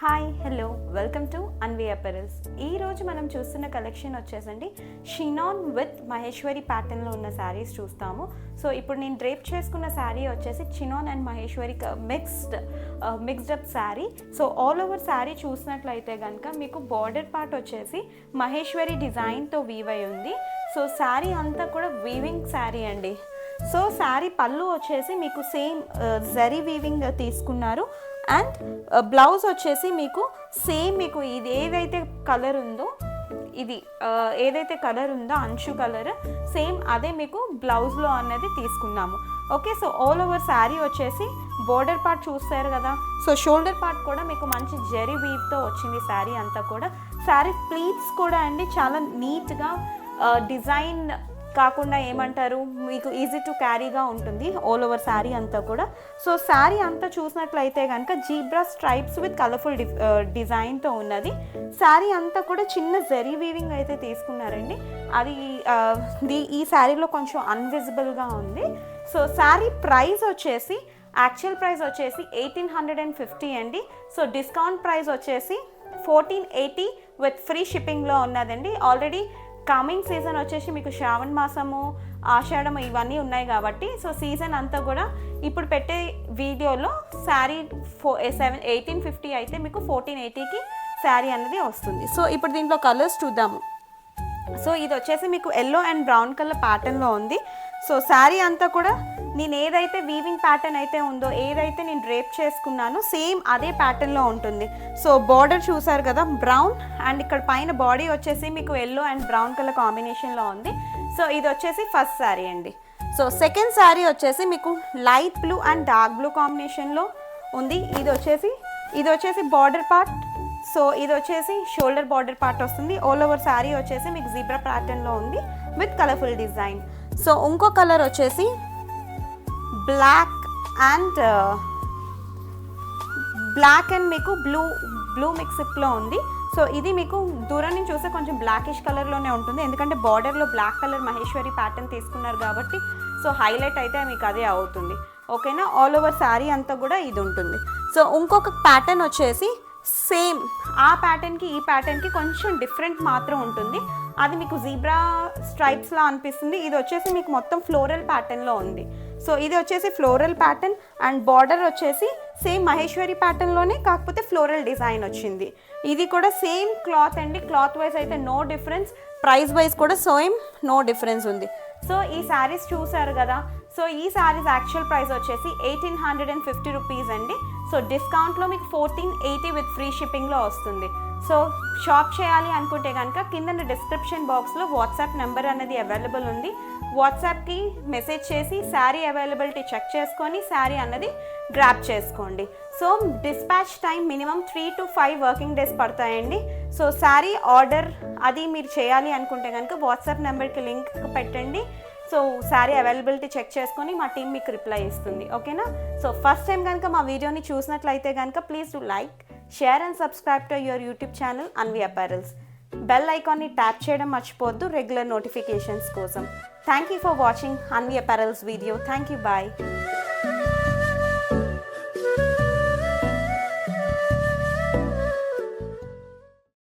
Hi hello welcome to Anvi apparels. ఈరోజు మనం చూస్తున్న కలెక్షన్ వచ్చేసండి షినాన్ విత్ మహేశ్వరి ప్యాటర్న్లో ఉన్న శారీస్ చూస్తాము. సో ఇప్పుడు నేను డ్రేప్ చేసుకున్న శారీ వచ్చేసి chinon and Maheshwari mixed up sari. So all over sari చూసినట్లయితే కనుక మీకు బార్డర్ పార్ట్ వచ్చేసి మహేశ్వరి డిజైన్తో వీవ్ అయి ఉంది. సో శారీ అంతా కూడా వీవింగ్ శారీ అండి. సో శారీ పళ్ళు వచ్చేసి మీకు సేమ్ జరీ వీవింగ్ తీసుకున్నారు. అండ్ బ్లౌజ్ వచ్చేసి మీకు సేమ్ మీకు ఇది ఏదైతే కలర్ ఉందో ఏదైతే కలర్ ఉందో అంచు కలర్ సేమ్ అదే మీకు బ్లౌజ్లో అన్నది తీసుకున్నాము. Okay, so all over sari వచ్చేసి బోర్డర్ పార్ట్ చూస్తారు కదా. సో షోల్డర్ పార్ట్ కూడా మీకు మంచి జెరీ వీవ్తో వచ్చింది శారీ అంతా కూడా. శారీ ప్లీట్స్ కూడా అండి చాలా నీట్గా డిజైన్ కాకుండా ఏమంటారు మీకు ఈజీ టు క్యారీగా ఉంటుంది ఆల్ ఓవర్ శారీ అంతా కూడా. సో శారీ అంతా చూసినట్లయితే కనుక జీబ్రా స్ట్రైప్స్ విత్ కలర్ఫుల్ డిజైన్తో ఉన్నది. శారీ అంతా కూడా చిన్న జరీ వీవింగ్ అయితే తీసుకున్నారండి. అది ఈ శారీలో కొంచెం అన్విజిబుల్గా ఉంది. సో శారీ ప్రైస్ వచ్చేసి యాక్చువల్ ప్రైస్ వచ్చేసి 1850 అండి. సో డిస్కౌంట్ ప్రైస్ వచ్చేసి 1480 విత్ ఫ్రీ షిప్పింగ్లో ఉన్నదండి. ఆల్రెడీ కమింగ్ సీజన్ వచ్చేసి మీకు శ్రావణ మాసము ఆషాఢం ఇవన్నీ ఉన్నాయి కాబట్టి సో సీజన్ అంతా కూడా ఇప్పుడు పెట్టే వీడియోలో శారీ 1850 అయితే మీకు 1480కి శారీ అనేది వస్తుంది. సో ఇప్పుడు దీంట్లో కలర్స్ చూద్దాము. సో ఇది వచ్చేసి మీకు ఎల్లో అండ్ బ్రౌన్ కలర్ ప్యాటర్న్లో ఉంది. సో శారీ అంతా కూడా నేను ఏదైతే వీవింగ్ ప్యాటర్న్ అయితే ఉందో ఏదైతే నేను డ్రేప్ చేసుకున్నానో సేమ్ అదే ప్యాటర్న్లో ఉంటుంది. సో బార్డర్ చూసారు కదా బ్రౌన్, అండ్ ఇక్కడ పైన బాడీ వచ్చేసి మీకు ఎల్లో అండ్ బ్రౌన్ కలర్ కాంబినేషన్లో ఉంది. సో ఇది వచ్చేసి ఫస్ట్ శారీ అండి. సో సెకండ్ శారీ వచ్చేసి మీకు light blue and dark blue కాంబినేషన్లో ఉంది. ఇది వచ్చేసి బార్డర్ పార్ట్. సో ఇది వచ్చేసి షోల్డర్ బార్డర్ పార్ట్ వస్తుంది. ఆల్ ఓవర్ శారీ వచ్చేసి మీకు జీబ్రా ప్యాటర్న్లో ఉంది విత్ కలర్ఫుల్ డిజైన్. సో ఇంకో కలర్ వచ్చేసి బ్లాక్ అండ్ మీకు బ్లూ మిక్సప్లో ఉంది. సో ఇది మీకు దూరం నుంచి చూస్తే కొంచెం బ్లాకిష్ కలర్లోనే ఉంటుంది, ఎందుకంటే బార్డర్లో బ్లాక్ కలర్ మహేశ్వరి ప్యాటర్న్ తీసుకున్నారు కాబట్టి సో హైలైట్ అయితే మీకు అదే అవుతుంది. ఓకేనా, ఆల్ ఓవర్ శారీ అంతా కూడా ఇది ఉంటుంది. సో ఇంకొక ప్యాటర్న్ వచ్చేసి సేమ్ ఆ ప్యాటర్న్కి ఈ ప్యాటర్న్కి కొంచెం డిఫరెంట్ మాత్రం ఉంటుంది. అది మీకు జీబ్రా స్ట్రైప్స్లా అనిపిస్తుంది. ఇది వచ్చేసి మీకు మొత్తం ఫ్లోరల్ ప్యాటర్న్లో ఉంది. సో ఇది వచ్చేసి ఫ్లోరల్ ప్యాటర్న్ అండ్ బార్డర్ వచ్చేసి సేమ్ మహేశ్వరి ప్యాటర్న్లోనే కాకపోతే ఫ్లోరల్ డిజైన్ వచ్చింది. ఇది కూడా సేమ్ క్లాత్ అండి. క్లాత్ వైజ్ అయితే నో డిఫరెన్స్, ప్రైస్ వైజ్ కూడా సేమ్ నో డిఫరెన్స్ ఉంది. సో ఈ శారీస్ చూసారు కదా. సో ఈ శారీస్ యాక్చువల్ ప్రైస్ వచ్చేసి 1850 రూపీస్ అండి. సో డిస్కౌంట్లో మీకు 1480 విత్ ఫ్రీ షిప్పింగ్లో వస్తుంది. సో షాప్ చేయాలి అనుకుంటే కనుక కింద డిస్క్రిప్షన్ బాక్స్లో వాట్సాప్ నెంబర్ అనేది అవైలబుల్ ఉంది. వాట్సాప్కి మెసేజ్ చేసి శారీ అవైలబిలిటీ చెక్ చేసుకొని శారీ అన్నది గ్రాప్ చేసుకోండి. So dispatch time minimum 3 to 5 working days పడతాయండి. సో శారీ ఆర్డర్ అది మీరు చేయాలి అనుకుంటే కనుక వాట్సాప్ నెంబర్కి లింక్ పెట్టండి. సో శారీ అవైలబిలిటీ చెక్ చేసుకొని మా టీం మీకు రిప్లై ఇస్తుంది. ఓకేనా. సో ఫస్ట్ టైం కనుక మా వీడియోని చూసినట్లయితే కనుక please do like, share and subscribe to your YouTube channel Anvi Apparels. Bell ఐకాన్ని ట్యాప్ చేయడం మర్చిపోవద్దు రెగ్యులర్ నోటిఫికేషన్స్ కోసం. Thank you for watching Anvi Apparels video. Thank you, bye.